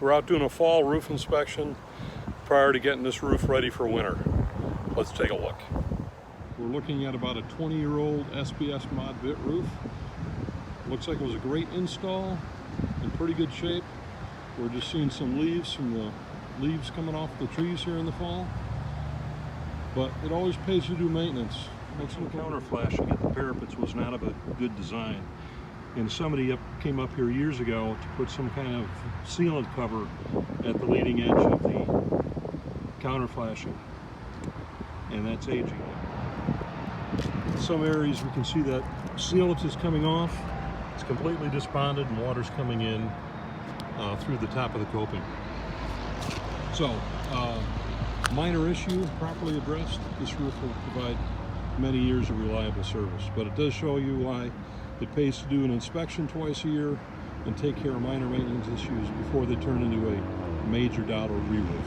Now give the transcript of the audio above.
We're out doing a fall roof inspection prior to getting this roof ready for winter. Let's take a look. We're looking at about a 20-year-old SBS mod bit roof. Looks like it was a great install, in pretty good shape. We're just seeing some leaves from the leaves coming off the trees here in the fall. But it always pays to do maintenance. Some counter flashing at the parapets was not a good design. And somebody came up here years ago to put some kind of sealant cover at the leading edge of the counter flashing. And that's aging. In some areas we can see that sealant is coming off. It's completely disbonded and water's coming in through the top of the coping. So, minor issue, properly addressed, this roof will provide many years of reliable service. But it does show you why it pays to do an inspection twice a year and take care of minor maintenance issues before they turn into a major dot or re-roof.